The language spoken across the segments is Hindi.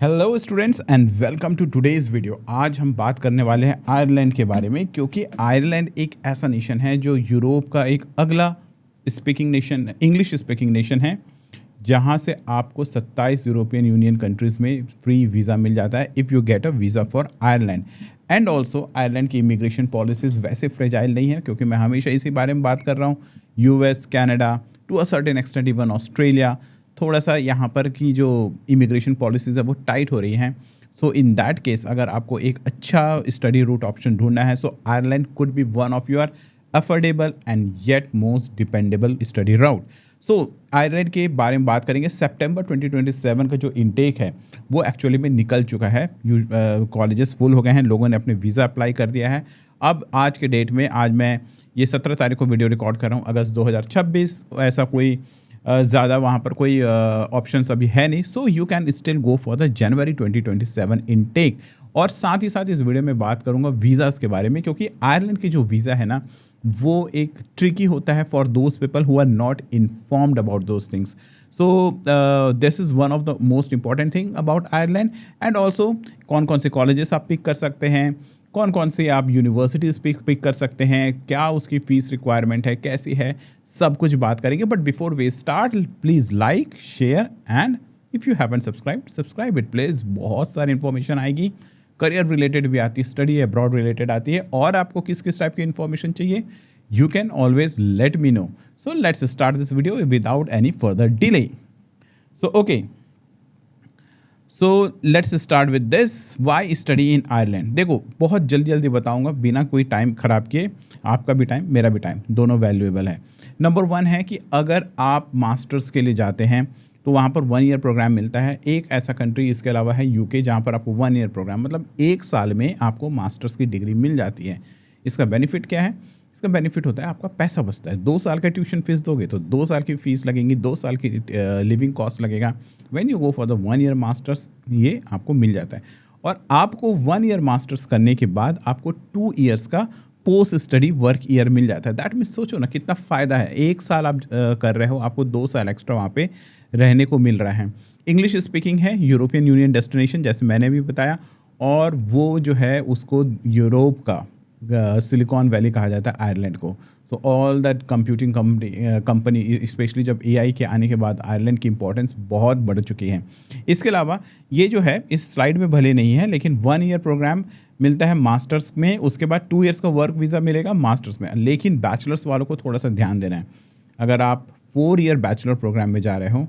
Hello students and welcome to today's video. आज हम बात करने वाले हैं आयरलैंड के बारे में, क्योंकि आयरलैंड एक ऐसा नेशन है जो यूरोप का एक अगला speaking nation, English speaking nation है, जहां से आपको 27 यूरोपियन यूनियन कंट्रीज़ में फ्री वीज़ा मिल जाता है if you get a visa for Ireland. And also Ireland की इमिग्रेशन पॉलिसीज़ वैसे फ्रेजाइल नहीं है, क्योंकि मैं हमेशा इसी बारे में बात कर रहा हूँ। US, Canada, to a certain extent even Australia, थोड़ा सा यहाँ पर की जो इमिग्रेशन पॉलिसीज़ है वो टाइट हो रही हैं। सो इन दैट केस अगर आपको एक अच्छा स्टडी रूट ऑप्शन ढूंढना है, so Ireland could be one of your affordable and yet most dependable study route. So Ireland के बारे में बात करेंगे। सितंबर 2027 का जो इनटेक है वो एक्चुअली में निकल चुका है। कॉलेजेस फुल हो गए हैं, लोगों ने अपने वीज़ा अप्लाई कर दिया है। अब आज के डेट में, आज मैं ये 17 तारीख को वीडियो रिकॉर्ड कर रहा हूँ, अगस्त 2026, ऐसा कोई ज़्यादा वहाँ पर कोई ऑप्शंस अभी है नहीं। So you can still go for the January 2027 intake. और साथ ही साथ इस वीडियो में बात करूँगा वीज़ाज़ के बारे में, क्योंकि आयरलैंड की जो वीज़ा है ना वो एक ट्रिकी होता है for those people who are not informed about those things. So this is one of the most important thing about Ireland. And also कौन कौन से कॉलेजेस आप पिक कर सकते हैं, कौन कौन से आप यूनिवर्सिटीज़ पिक कर सकते हैं, क्या उसकी फ़ीस रिक्वायरमेंट है, कैसी है, सब कुछ बात करेंगे। But before we start, please like, share and if you haven't subscribe it please. बहुत सारी इन्फॉर्मेशन आएगी, करियर रिलेटेड भी आती है, स्टडी अब्रॉड रिलेटेड आती है, और आपको किस किस टाइप की इन्फॉर्मेशन चाहिए, you can always let me know. So let's start this video without any further delay. So okay, so let's start with this, why study in Ireland. देखो, बहुत जल्दी जल्दी बताऊंगा बिना कोई टाइम ख़राब किए। आपका भी टाइम, मेरा भी टाइम, दोनों वैल्यूएबल है। नंबर वन है कि अगर आप मास्टर्स के लिए जाते हैं तो वहाँ पर 1 ईयर प्रोग्राम मिलता है। एक ऐसा कंट्री इसके अलावा है यूके, जहाँ पर आपको 1 ईयर प्रोग्राम, मतलब 1 साल में आपको मास्टर्स की डिग्री मिल जाती है। इसका बेनिफिट क्या है? इसका बेनिफिट होता है आपका पैसा बचता है। 2 साल का ट्यूशन फीस दोगे तो 2 साल की फीस लगेंगी, 2 साल की लिविंग कॉस्ट लगेगा। When you go for the 1 year masters, ये आपको मिल जाता है। और आपको 1 ईयर मास्टर्स करने के बाद आपको 2 ईयर्स का पोस्ट स्टडी वर्क ईयर मिल जाता है। दैट मीन्स सोचो ना कितना फ़ायदा है। 1 साल आप कर रहे हो, आपको 2 साल एक्स्ट्रा वहाँ पे रहने को मिल रहा है। इंग्लिश स्पीकिंग है, यूरोपियन यूनियन डेस्टिनेशन, जैसे मैंने भी बताया, और वो जो है उसको यूरोप का सिलिकॉन वैली कहा जाता है आयरलैंड को। So all that computing company, specially जब एआई के आने के बाद आयरलैंड की इंपॉर्टेंस बहुत बढ़ चुकी है। इसके अलावा ये जो है इस स्लाइड में भले नहीं है, लेकिन 1 ईयर प्रोग्राम मिलता है मास्टर्स में, उसके बाद 2 ईयर्स का वर्क वीज़ा मिलेगा मास्टर्स में। लेकिन बैचलर्स वालों को थोड़ा सा ध्यान देना है। अगर आप 4 ईयर बैचलर प्रोग्राम में जा रहे हो,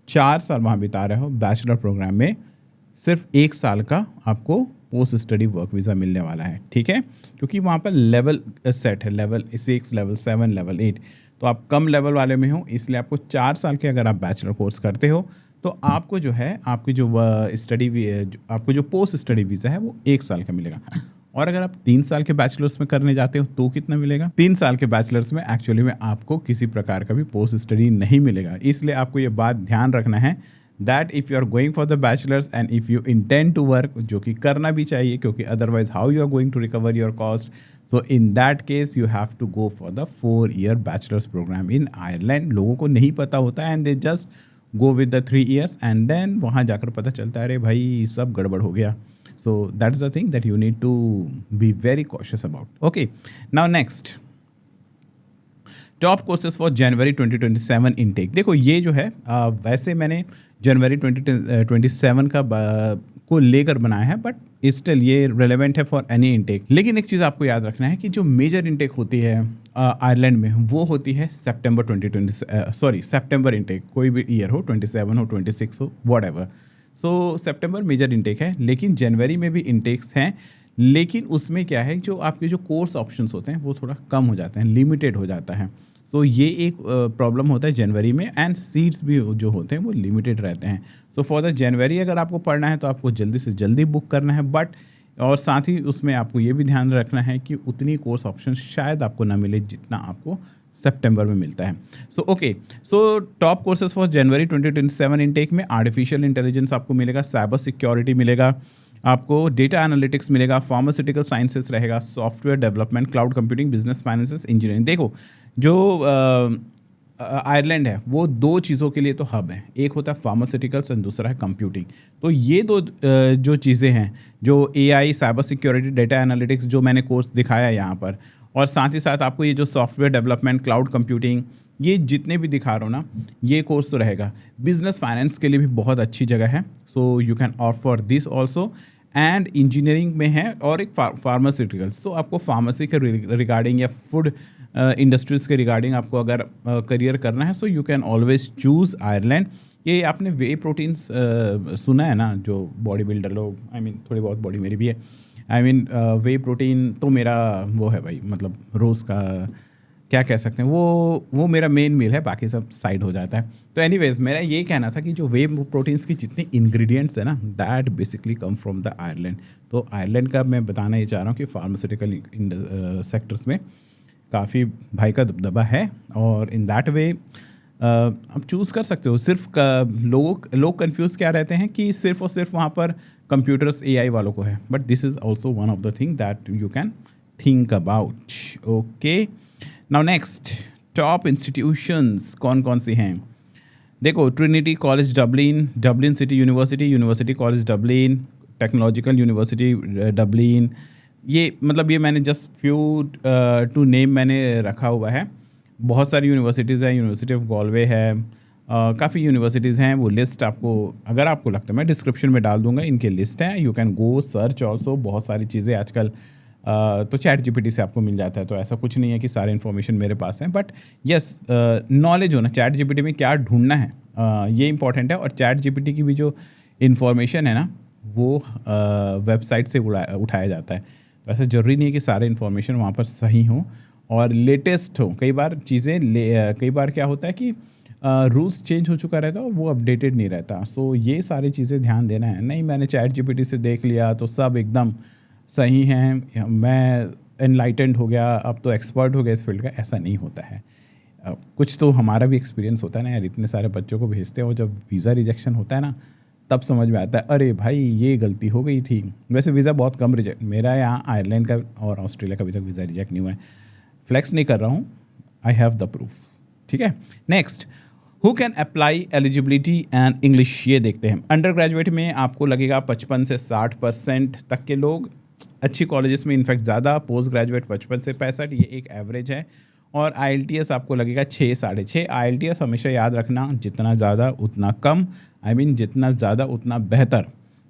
4 साल वहाँ बिता रहे हो बैचलर प्रोग्राम में, सिर्फ 1 साल का आपको पोस्ट स्टडी वर्क वीज़ा मिलने वाला है। ठीक है, क्योंकि वहाँ पर लेवल सेट है, लेवल 6, लेवल 7, लेवल 8। तो आप कम लेवल वाले में हो, इसलिए आपको 4 साल के अगर आप बैचलर कोर्स करते हो तो आपको जो है, आपकी जो आपको जो पोस्ट स्टडी वीज़ा है वो 1 साल का मिलेगा। और अगर आप 3 साल के बैचलर्स में करने जाते हो तो कितना मिलेगा? 3 साल के बैचलर्स में एक्चुअली में आपको किसी प्रकार का भी पोस्ट स्टडी नहीं मिलेगा। इसलिए आपको ये बात ध्यान रखना है that if you are going for the bachelors and if you intend to work, जो कि करना भी चाहिए, क्योंकि otherwise how you are going to recover your cost. So in that case you have to go for the 4 year bachelors program in Ireland. लोगों को नहीं पता होता है and they just go with the 3 years and then वहाँ जाकर पता चलता है अरे भाई सब गड़बड़ हो गया। So that's the thing that you need to be very cautious about. Okay, now next, top courses for January 2027 intake. देखो ये जो है वैसे मैंने जनवरी 2027 का को लेकर बनाया है, बट स्टिल ये रिलेवेंट है फॉर एनी इनटेक। लेकिन एक चीज़ आपको याद रखना है कि जो मेजर इनटेक होती है आयरलैंड में, वो होती है सितंबर इनटेक। कोई भी ईयर हो, 27 हो, 26 हो, व्हाटएवर। सो सितंबर मेजर इनटेक है, लेकिन जनवरी में भी इनटेक्स हैं। लेकिन उसमें क्या है, जो आपके जो कोर्स ऑप्शंस होते हैं वो थोड़ा कम हो जाते हैं, लिमिटेड हो जाता है। सो ये एक प्रॉब्लम होता है जनवरी में, एंड सीट्स भी जो होते हैं वो लिमिटेड रहते हैं। सो फॉर द जनवरी अगर आपको पढ़ना है तो आपको जल्दी से जल्दी बुक करना है, बट और साथ ही उसमें आपको ये भी ध्यान रखना है कि उतनी कोर्स ऑप्शन शायद आपको ना मिले जितना आपको सितंबर में मिलता है। सो okay, so top courses for January 2027 intake में आर्टिफिशियल इंटेलिजेंस आपको मिलेगा, साइबर सिक्योरिटी मिलेगा, आपको डेटा एनालिटिक्स मिलेगा, फार्मास्यूटिकल साइंसेस रहेगा, software development, cloud computing, business finances, engineering. देखो जो आयरलैंड है वो दो चीज़ों के लिए तो हब है, एक होता है फार्मास्यूटिकल्स एंड दूसरा है कंप्यूटिंग। तो ये दो जो चीज़ें हैं, जो AI, cyber security, data analytics जो मैंने कोर्स दिखाया यहाँ पर, और साथ ही साथ आपको ये जो सॉफ्टवेयर डेवलपमेंट, क्लाउड कंप्यूटिंग, ये जितने भी दिखा रहा हूँ ना, ये कोर्स तो रहेगा। बिजनेस फाइनेंस के लिए भी बहुत अच्छी जगह है, so you can opt for this also. And engineering में है और एक फार्मास्यूटिकल्स, तो आपको फार्मेसी के रिगार्डिंग या फूड इंडस्ट्रीज़ के रिगार्डिंग आपको अगर करियर करना है, so you can always choose Ireland. ये आपने वे प्रोटीन्स सुना है ना, जो बॉडी बिल्डर लोग, आई मीन थोड़ी बहुत बॉडी मेरी भी है, आई मीन वे प्रोटीन तो मेरा वो है भाई, मतलब रोज़ का क्या कह सकते हैं, वो मेरा मेन मील है, बाकी सब साइड हो जाता है। तो एनीवेज मेरा ये कहना था कि जो वे प्रोटीन्स की जितने इंग्रेडिएंट्स है ना, that basically come from the Ireland. तो आयरलैंड का मैं बताना ये चाह रहा हूँ कि फार्मास्यूटिकल सेक्टर्स में काफ़ी भाई का दबदबा है, और इन दैट वे आप चूज़ कर सकते हो। सिर्फ लोग कंफ्यूज क्या रहते हैं कि सिर्फ और सिर्फ वहाँ पर कंप्यूटर्स एआई वालों को है, but this is also one of the thing that you can think about. Okay, now next, top institutions कौन कौन सी हैं? देखो, Trinity college Dublin, Dublin city university, university college Dublin, technological university Dublin, ये मतलब ये मैंने जस्ट फ्यू टू नेम मैंने रखा हुआ है। बहुत सारी यूनिवर्सिटीज़ हैं, यूनिवर्सिटी ऑफ गॉलवे है, काफ़ी यूनिवर्सिटीज़ हैं। वो लिस्ट आपको, अगर आपको लगता है, मैं डिस्क्रिप्शन में डाल दूंगा, इनके लिस्ट हैं, you can go search also. बहुत सारी चीज़ें आजकल तो चैट जीपीटी से आपको मिल जाता है, तो ऐसा कुछ नहीं है कि सारे इन्फॉर्मेशन मेरे पास है, बट यस, नॉलेज होना, चैट जीपीटी में क्या ढूंढना है, ये इंपॉर्टेंट है। और चैट जीपीटी की भी जो इन्फॉर्मेशन है ना, वो वेबसाइट से उठाया जाता है। तो ऐसा ज़रूरी नहीं है कि सारे इन्फॉर्मेशन वहाँ पर सही हो और लेटेस्ट हो। कई बार कई बार क्या होता है कि रूल्स चेंज हो चुका रहता है और वो अपडेटेड नहीं रहता। सो ये सारी चीज़ें ध्यान देना है। नहीं मैंने चैट जीपीटी से देख लिया तो सब एकदम सही हैं, मैं एनलाइटेंड हो गया, अब तो एक्सपर्ट हो गया इस फील्ड का, ऐसा नहीं होता है। कुछ तो हमारा भी एक्सपीरियंस होता है ना यार, इतने सारे बच्चों को भेजते हैं और जब वीज़ा रिजेक्शन होता है ना, तब समझ में आता है अरे भाई ये गलती हो गई थी। वैसे वीज़ा बहुत कम रिजेक्ट, मेरा यहाँ आयरलैंड का और ऑस्ट्रेलिया का अभी तक वीज़ा रिजेक्ट नहीं हुआ है। फ्लेक्स नहीं कर रहा हूँ, आई हैव द प्रूफ। ठीक है, next, who can apply eligibility and English, ये देखते हैं। अंडर ग्रेजुएट में आपको लगेगा 55 से 60% तक के लोग, अच्छी कॉलेजेस में इनफैक्ट ज़्यादा, पोस्ट ग्रेजुएट 55 से 65, ये एक एवरेज है। और IELTS आपको लगेगा 6 साढ़े 6। IELTS हमेशा याद रखना, जितना ज़्यादा उतना कम, आई मीन जितना ज़्यादा उतना बेहतर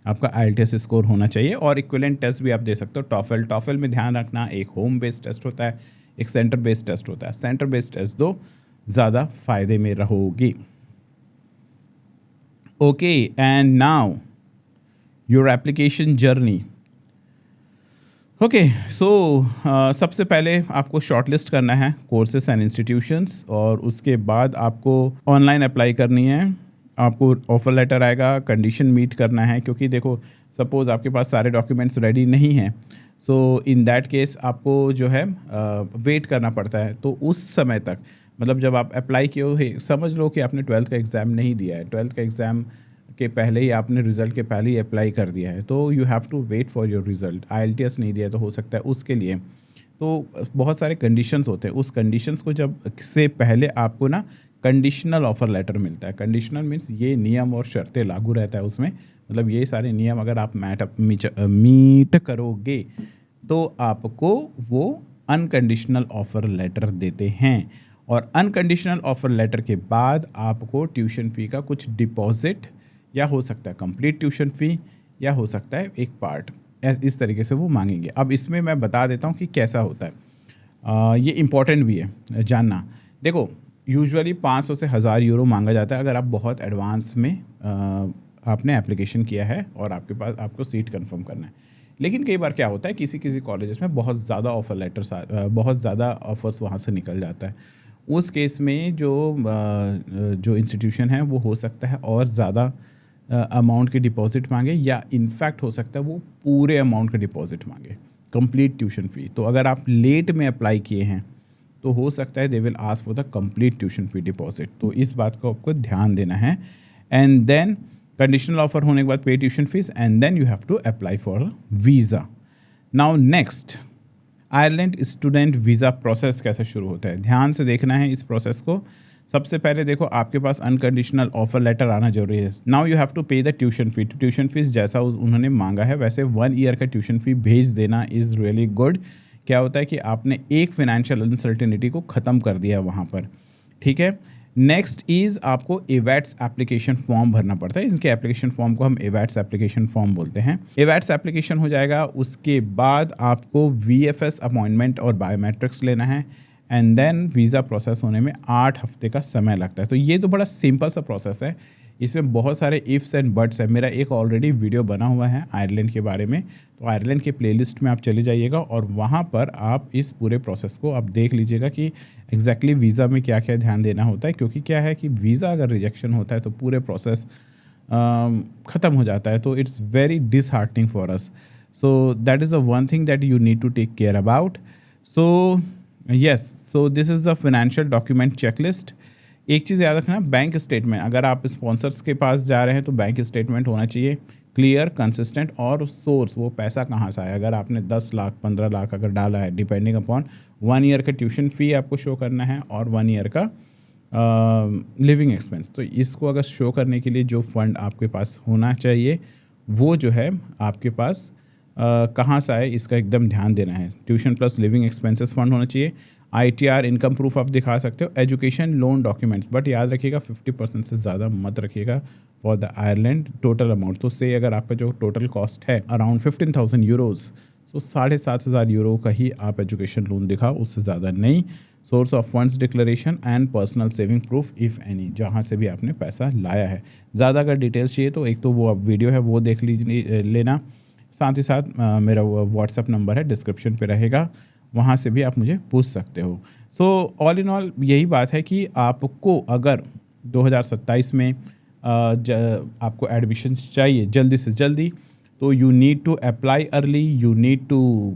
आपका IELTS स्कोर होना चाहिए। और इक्विवेलेंट टेस्ट भी आप दे सकते हो। टॉफल में ध्यान रखना, एक होम बेस्ड टेस्ट होता है, एक सेंटर बेस्ड टेस्ट होता है। सेंटर बेस्ड टेस्ट दो, ज़्यादा फायदे में रहोगी। Okay, and now your application journey. Okay, so सबसे पहले आपको शॉर्टलिस्ट करना है कोर्सेस एंड इंस्टीट्यूशंस, और उसके बाद आपको ऑनलाइन अप्लाई करनी है। आपको ऑफर लेटर आएगा, कंडीशन मीट करना है, क्योंकि देखो सपोज़ आपके पास सारे डॉक्यूमेंट्स रेडी नहीं हैं, सो इन दैट केस आपको जो है वेट करना पड़ता है। तो उस समय तक, मतलब जब आप अप्लाई किए हो, समझ लो कि आपने 12th का एग्ज़ाम नहीं दिया है, 12th का एग्ज़ाम के पहले ही आपने रिज़ल्ट के पहले ही अप्लाई कर दिया है, तो you have to wait for your result. IELTS नहीं दिया तो हो सकता है उसके लिए, तो बहुत सारे कंडीशंस होते हैं। उस कंडीशंस को जब से पहले आपको ना कंडीशनल ऑफर लेटर मिलता है। कंडीशनल मीन्स ये नियम और शर्तें लागू रहता है उसमें, मतलब ये सारे नियम अगर आप मीट करोगे तो आपको वो अनकंडीशनल ऑफर लेटर देते हैं। और अनकंडीशनल ऑफर लेटर के बाद आपको ट्यूशन फ़ी का कुछ डिपॉजिट, या हो सकता है कंप्लीट ट्यूशन फ़ी, या हो सकता है एक पार्ट, इस तरीके से वो मांगेंगे। अब इसमें मैं बता देता हूँ कि कैसा होता है, ये इम्पॉर्टेंट भी है जानना। देखो, यूजुअली 500 से 1000 यूरो मांगा जाता है अगर आप बहुत एडवांस में आपने एप्लीकेशन किया है और आपके पास आपको सीट कंफर्म करना है। लेकिन कई बार क्या होता है, किसी किसी कॉलेजेस में बहुत ज़्यादा ऑफर लेटर्स, बहुत ज़्यादा ऑफर्स वहाँ से निकल जाता है। उस केस में जो इंस्टीट्यूशन है वो हो सकता है और ज़्यादा अमाउंट के डिपॉजिट मांगे, या इनफैक्ट हो सकता है वो पूरे अमाउंट का डिपॉजिट मांगे, कंप्लीट ट्यूशन फ़ी। तो अगर आप लेट में अप्लाई किए हैं तो हो सकता है they will ask for the complete tuition fee deposit. तो इस बात को आपको ध्यान देना है। एंड देन कंडीशनल ऑफर होने के बाद pay tuition fees, and then you have to apply for visa. Now next, Ireland student visa process कैसे शुरू होता है, ध्यान से देखना है इस प्रोसेस को। सबसे पहले देखो आपके पास अनकंडीशनल ऑफर लेटर आना जरूरी है। नाउ यू हैव टू पे the tuition fee. Tuition fees जैसा उन्होंने मांगा है वैसे 1 ईयर का ट्यूशन फी भेज देना इज़ रियली गुड। क्या होता है कि आपने एक फाइनेंशियल अनसर्टेनिटी को ख़त्म कर दिया वहाँ पर, ठीक है। नेक्स्ट इज़ आपको एवैट्स एप्लीकेशन फॉर्म भरना पड़ता है। इनके एप्लीकेशन फॉर्म को हम एवैट्स एप्लीकेशन फॉर्म बोलते हैं। एवैट्स एप्लीकेशन हो जाएगा, उसके बाद आपको VFS अपॉइंटमेंट और बायोमेट्रिक्स लेना है एंड देन वीज़ा प्रोसेस होने में 8 हफ्ते का समय लगता है। तो ये तो बड़ा सिंपल सा प्रोसेस है, इसमें बहुत सारे इफ़्स एंड बट्स है। मेरा एक ऑलरेडी वीडियो बना हुआ है आयरलैंड के बारे में, तो आयरलैंड के प्लेलिस्ट में आप चले जाइएगा और वहाँ पर आप इस पूरे प्रोसेस को आप देख लीजिएगा कि एग्जैक्टली वीज़ा में क्या क्या ध्यान देना होता है। क्योंकि क्या है कि वीज़ा अगर रिजेक्शन होता है तो पूरे प्रोसेस ख़त्म हो जाता है। तो it's very disheartening for us. So that is the one thing that you need to take care about. So yes, so this is the financial document checklist. एक चीज़ याद रखना, बैंक स्टेटमेंट, अगर आप स्पॉन्सर्स के पास जा रहे हैं तो बैंक स्टेटमेंट होना चाहिए क्लियर, कंसिस्टेंट और सोर्स, वो पैसा कहाँ से आया। अगर आपने 10 लाख 15 लाख अगर डाला है, डिपेंडिंग अपॉन 1 ईयर का ट्यूशन फ़ी आपको शो करना है और 1 ईयर का लिविंग एक्सपेंस, तो इसको अगर शो करने के लिए जो फंड आपके पास होना चाहिए वो जो है आपके पास कहाँ से आए इसका एकदम ध्यान देना है। Tuition plus living expenses fund होना चाहिए। ITR इनकम प्रूफ आप दिखा सकते हो, एजुकेशन लोन डॉक्यूमेंट्स, बट याद रखिएगा 50% से ज़्यादा मत रखिएगा for the Ireland total amount. तो से अगर आपका जो टोटल कॉस्ट है अराउंड 15,000 यूरोज़, तो 7,500 यूरो का ही आप एजुकेशन लोन दिखाओ, उससे ज़्यादा नहीं। Source of funds declaration and personal saving proof if any, जहाँ से भी आपने पैसा लाया है। ज़्यादा अगर डिटेल्स चाहिए तो एक तो वो वीडियो है वो देख लीजिए लेना, साथ ही साथ मेरा व्हाट्सएप नंबर है डिस्क्रिप्शन पे रहेगा, वहाँ से भी आप मुझे पूछ सकते हो। सो ऑल इन ऑल यही बात है कि आपको अगर 2027 में आपको एडमिशन चाहिए जल्दी से जल्दी, तो you need to apply early, you need to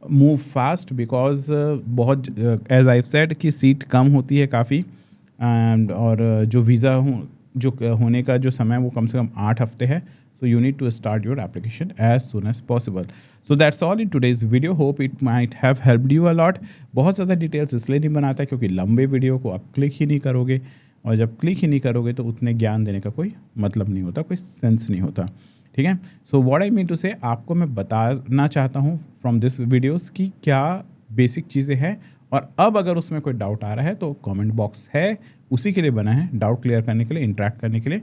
move fast, because बहुत एज आई सेड कि सीट कम होती है काफ़ी एंड और जो वीज़ा जो होने का जो समय वो कम से कम 8 हफ्ते है। So you need to start your application as soon as possible. So that's all in today's video. Hope it might have helped you a lot. बहुत ज़्यादा डिटेल्स इसलिए नहीं बनाता क्योंकि लंबे वीडियो को आप क्लिक ही नहीं करोगे, और जब क्लिक ही नहीं करोगे तो उतने ज्ञान देने का कोई मतलब नहीं होता, कोई सेंस नहीं होता, ठीक है। So what I mean to say, आपको मैं बताना चाहता हूँ फ्रॉम दिस वीडियोज़ की क्या बेसिक चीज़ें हैं, और अब अगर उसमें कोई डाउट आ रहा है तो कमेंट बॉक्स है, उसी के लिए बना है, डाउट क्लियर करने के लिए, इंटरेक्ट करने के लिए।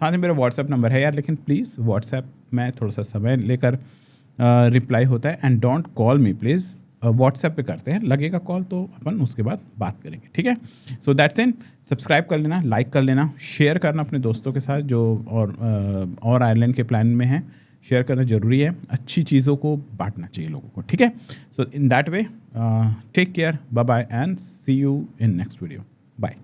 साथ में मेरा व्हाट्सएप नंबर है यार, लेकिन प्लीज़ व्हाट्सएप में थोड़ा सा समय लेकर रिप्लाई होता है, and don't call me please. WhatsApp पे करते हैं, लगेगा कॉल तो अपन उसके बाद बात करेंगे, ठीक है। So that's it. सब्सक्राइब कर लेना, लाइक कर लेना, शेयर करना अपने दोस्तों के साथ जो और आयरलैंड के प्लान में हैं। शेयर करना ज़रूरी है, अच्छी चीज़ों को बांटना चाहिए लोगों को, ठीक है। So in that way take care, bye bye and see you in next video, bye.